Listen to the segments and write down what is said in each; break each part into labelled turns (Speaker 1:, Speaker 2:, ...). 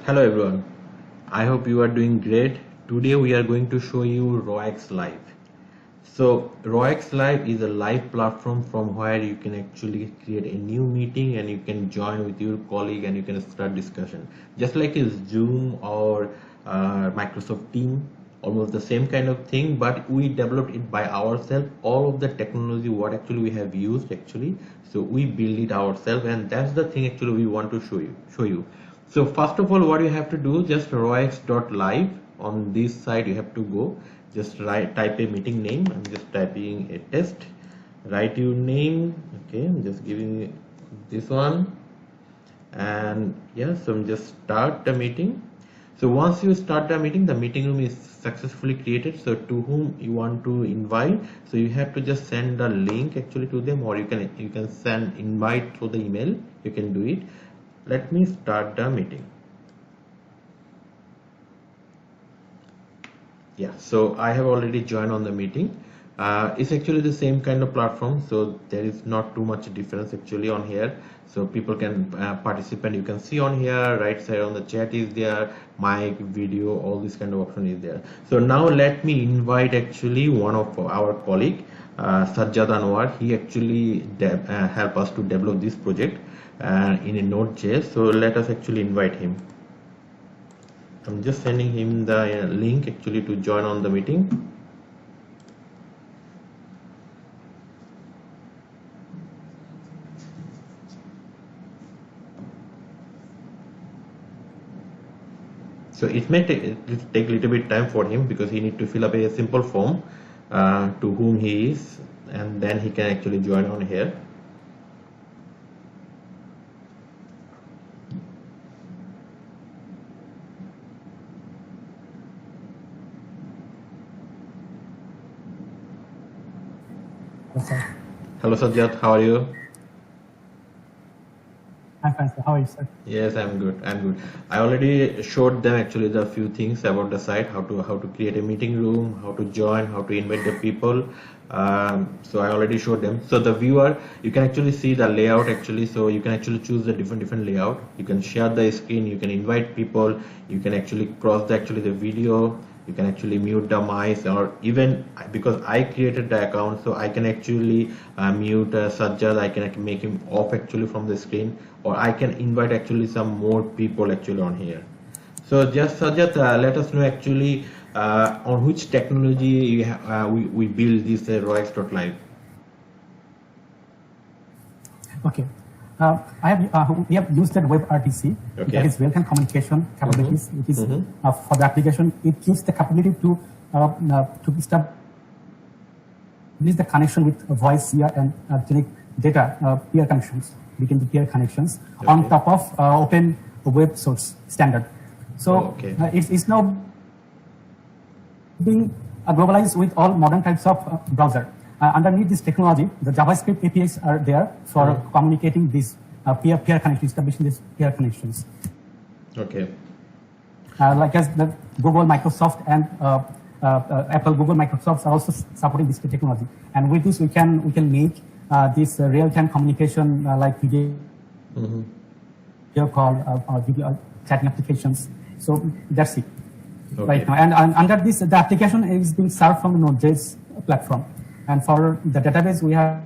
Speaker 1: Hello everyone, I hope you are doing great. Today we are going to show you Royex.live. So Royex.live is a live platform from where you can actually create a new meeting and you can join with your colleague and you can start discussion. Just like a Zoom or Microsoft Team, almost the same kind of thing, but we developed it by ourselves. All of the technology what actually we have used actually, so we build it ourselves, and that's the thing actually we want to show you. So first of all, what you have to do, just Royex.live. On this side you have to go, just type a meeting name. I'm just typing a test, write your name. Okay, I'm just giving this one, and yes, so I'm just start the meeting. So once you start the meeting room is successfully created. So to whom you want to invite, so you have to just send the link actually to them, or you can send invite through the email. You can do it. Let me start the meeting. Yeah, so I have already joined on the meeting. It's actually the same kind of platform, so there is not too much difference actually on here. So people can participate. You can see on here right side on the chat is there, mic, video, all this kind of option is there. So now let me invite actually one of our colleague, Sazzad Anwar. He actually help us to develop this project in a Node.js. So let us actually invite him. I'm just sending him the link actually to join on the meeting. So it may take a little bit time for him because he need to fill up a simple form to whom he is, and then he can actually join on here. Hello Sazzad, how are you?
Speaker 2: I'm fine, sir. How are you, sir?
Speaker 1: Yes, I'm good. I already showed them actually the few things about the site, how to create a meeting room, how to join, how to invite the people. So I already showed them. So the viewer, you can actually see the layout actually. So you can actually choose the different layout. You can share the screen. You can invite people. You can actually cross the video. You can actually mute the mic, or even because I created the account, so I can actually mute Sazzad. I can make him off actually from the screen, or I can invite actually some more people actually on here. So just Sazzad, let us know actually on which technology we build this Royex.live.
Speaker 2: Okay. We have used that web RTC.
Speaker 1: Okay.
Speaker 2: That is real-time communication capabilities. It is for the application. It gives the capability to establish the connection with voice, CR, and generic data peer connections between the peer connections on top of open web source standard. So it's now being globalized with all modern types of browser. Underneath this technology, the JavaScript APIs are there for communicating these peer connections, establishing these peer connections.
Speaker 1: Okay.
Speaker 2: Like as the Google, Microsoft, and Apple, Google, Microsoft are also supporting this technology. And with this, we can make this real-time communication like video call or video chatting applications. So that's it right now. And under this, the application is being served from the Node.js platform. And for the database, we have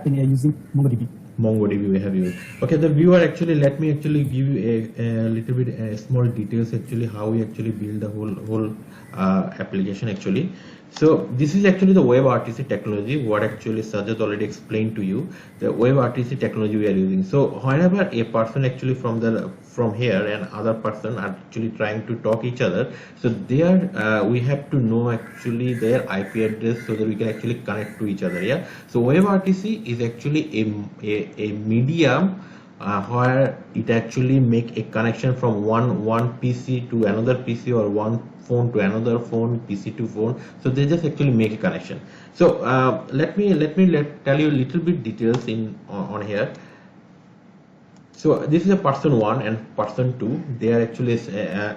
Speaker 2: been using MongoDB.
Speaker 1: MongoDB we have used. Okay, the viewer, actually let me actually give you a little bit small details actually how we actually build the whole application actually. So this is actually the web RTC technology, what actually Sazzad already explained to you, the web RTC technology we are using. So whenever a person actually from here and other person are actually trying to talk each other, so there we have to know actually their IP address so that we can actually connect to each other. Yeah. So web RTC is actually a medium where it actually make a connection from one PC to another PC, or one phone to another phone, PC to phone. So they just actually make a connection. So let me tell you a little bit details on here. So this is a person 1 and person 2. They are actually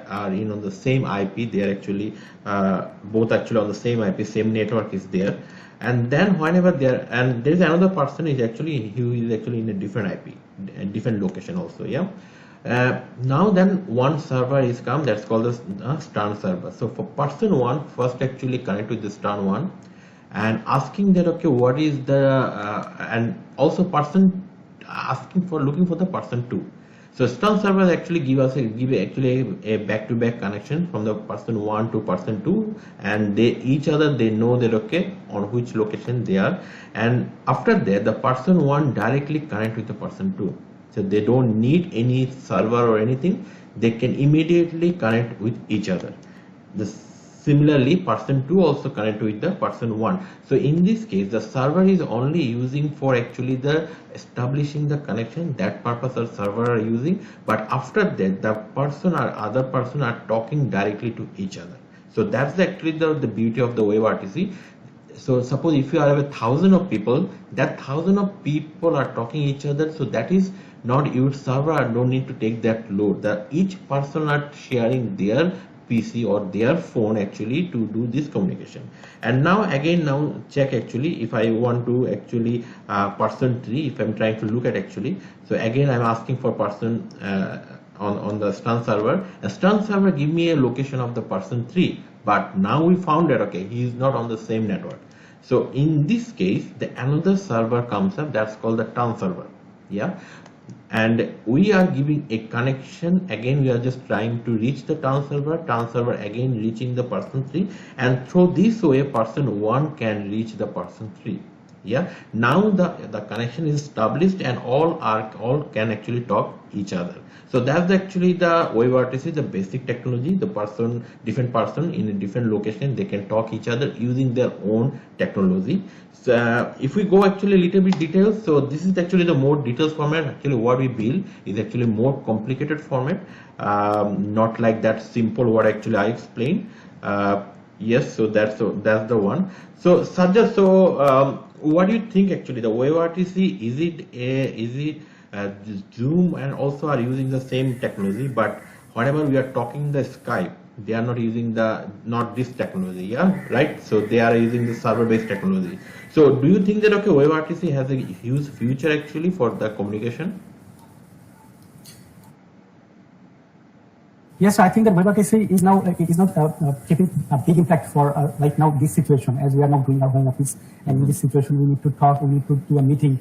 Speaker 1: are on the same IP. They are actually both actually on the same IP, same network is there. And then whenever there, and there is another person is actually who is actually in a different IP, a different location also. Yeah. Now then one server is come, that's called the stun server. So for person 1, first actually connect with the stun 1 and asking that, okay, what is the and also person asking for, looking for the person 2. So stun server actually give actually a back-to-back connection from the person 1 to person 2, and they know that, okay, on which location they are, and after that the person 1 directly connect with the person 2. So they don't need any server or anything, they can immediately connect with each other. Similarly, person 2 also connect with the person 1. So in this case, the server is only using for actually the establishing the connection, that purpose the server are using, but after that the person or other person are talking directly to each other. So that's actually the beauty of the WebRTC. So suppose if you have 1,000 of people, that 1,000 of people are talking each other, so that is not your server don't need to take that load, that each person are sharing their PC or their phone actually to do this communication. And now again, now check actually if I want to actually person 3, if I'm trying to look at actually, so again I'm asking for person on the stun server, and stun server give me a location of the person 3, but now we found that, okay, he is not on the same network. So in this case, the another server comes up, that's called the TAN server. Yeah, and we are giving a connection. Again, we are just trying to reach the TAN server again reaching the person 3, and through this way person 1 can reach the person 3. Yeah, now the connection is established and all can actually talk each other. So that's actually the WebRTC, the basic technology. The different person in a different location, they can talk each other using their own technology. So if we go actually a little bit details, so this is actually the more details format. Actually what we build is actually more complicated format, not like that simple what actually I explained. Yes, so that's the one. So Sazzad, so what do you think actually the WebRTC, is it Zoom and also are using the same technology, but whenever we are talking the Skype, they are not using not this technology, yeah, right? So they are using the server-based technology. So do you think that, okay, WebRTC has a huge future actually for the communication?
Speaker 2: Yes, I think that WebRTC is now keeping a big impact for right now this situation, as we are now doing our home office, and in this situation we need to talk, we need to do a meeting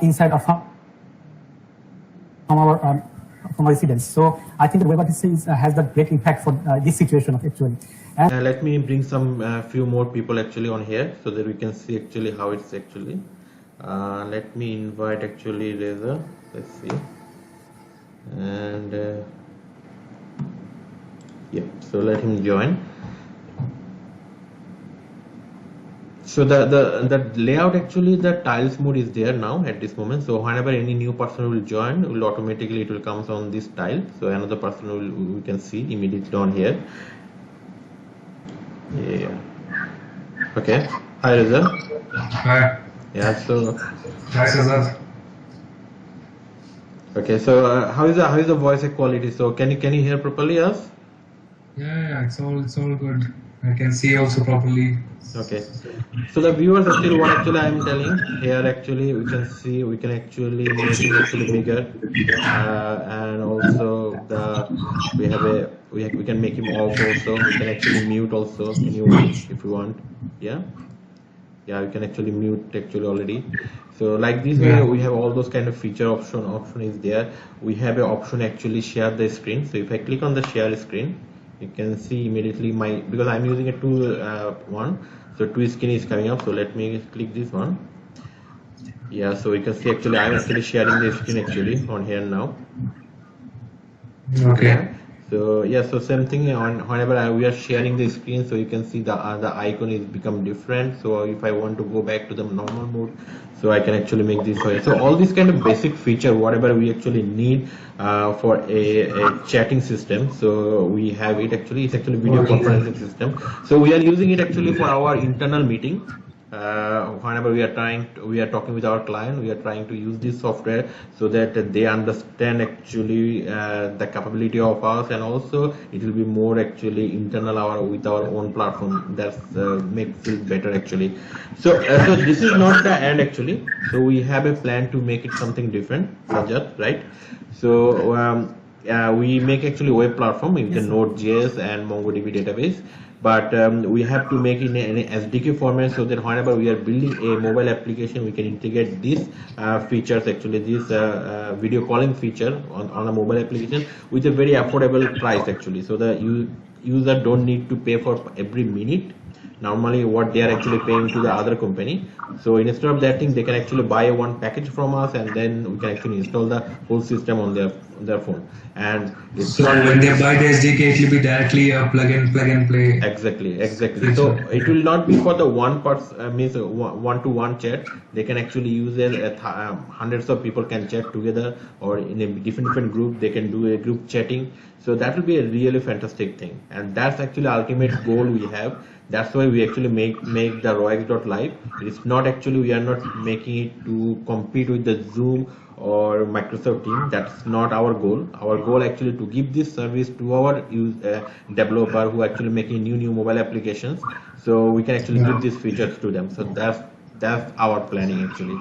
Speaker 2: inside of from our residence. So I think that WebRTC has the great impact for this situation actually. And
Speaker 1: let me bring some few more people actually on here so that we can see actually how it's actually. Let me invite actually Reza. Let's see. And yeah, so let him join. So the layout actually, the tiles mode is there now at this moment. So whenever any new person will join, will automatically it will come on this tile. So another person we can see immediately on here. Yeah. Okay. Hi Reza.
Speaker 3: Hi.
Speaker 1: Yeah. So.
Speaker 3: Hi Sazzad.
Speaker 1: Okay. So how is the voice quality? So can you hear properly us?
Speaker 3: Yeah, it's all good. I can see also properly.
Speaker 1: Okay, so the viewers actually what actually I am telling here, actually we can see, we can actually make it actually bigger, and also we can make him off also. We can actually mute also anyone if you want. Yeah, we can actually mute actually already. So like this way we have all those kind of feature option is there. We have an option actually share the screen. So if I click on the share screen, you can see immediately because I'm using a one, so two screen is coming up. So let me click this one. Yeah, so you can see actually I'm actually sharing the screen actually on here now.
Speaker 3: Okay.
Speaker 1: Yeah. So yeah, so same thing on whenever we are sharing the screen, so you can see the icon is become different. So if I want to go back to the normal mode, so I can actually make this way. So all these kind of basic feature, whatever we actually need for a chatting system, so we have it actually. It's actually video conferencing system. So we are using it actually for our internal meeting. Whenever we are talking with our client, we are trying to use this software so that they understand actually the capability of us, and also it will be more actually internal with our own platform. That makes it better actually. So this is not the end actually. So we have a plan to make it something different, Sazzad, right? So we make actually web platform. You can Node.js and MongoDB database, but we have to make in an SDK format so that whenever we are building a mobile application, we can integrate these features, actually this video calling feature on a mobile application with a very affordable price actually, so the user don't need to pay for every minute normally what they are actually paying to the other company. So instead of that thing, they can actually buy one package from us, and then we can actually install the whole system on their phone. And it's
Speaker 3: so when they buy the SDK, it will be directly a plug and play.
Speaker 1: Exactly. So it will not be for the one person, means one-to-one chat. They can actually use it. Hundreds of people can chat together, or in a different group. They can do a group chatting. So that will be a really fantastic thing, and that's actually ultimate goal we have. That's why we actually make the Royex.live. It's not actually, we are not making it to compete with the Zoom or Microsoft Team. That's not our goal. Our goal actually to give this service to our developer who are actually making new mobile applications. So we can actually give these features to them. So that's our planning actually.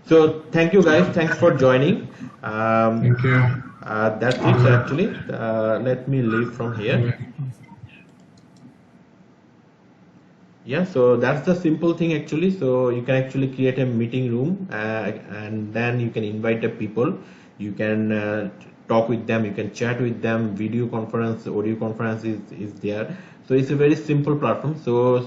Speaker 1: So thank you guys. Thanks for joining.
Speaker 3: Thank you.
Speaker 1: That's it actually. Let me leave from here. Yeah, so that's the simple thing actually. So you can actually create a meeting room, and then you can invite the people. You can talk with them, you can chat with them. Video conference, audio conference is there. So it's a very simple platform. So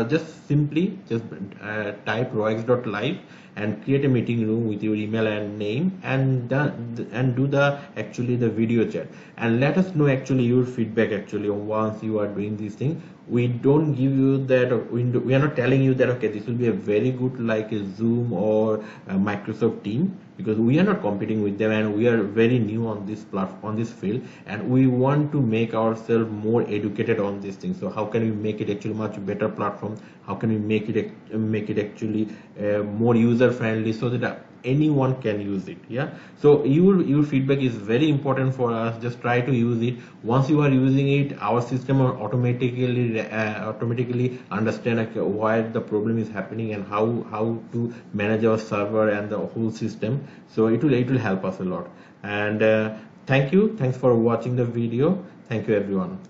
Speaker 1: just simply type Royex.live and create a meeting room with your email and name, and do the actually the video chat, and let us know actually your feedback actually once you are doing these things. We don't give you that, we are not telling you that okay, this will be a very good like a Zoom or a Microsoft Team, because we are not competing with them, and we are very new on this platform, on this field, and we want to make ourselves more educated on these things. So how can we make it actually much better platform? How can we make it actually more user friendly, so that anyone can use it? Yeah, so your feedback is very important for us. Just try to use it. Once you are using it, our system will automatically understand like why the problem is happening and how to manage our server and the whole system. So it will help us a lot. And thanks for watching the video. Thank you everyone.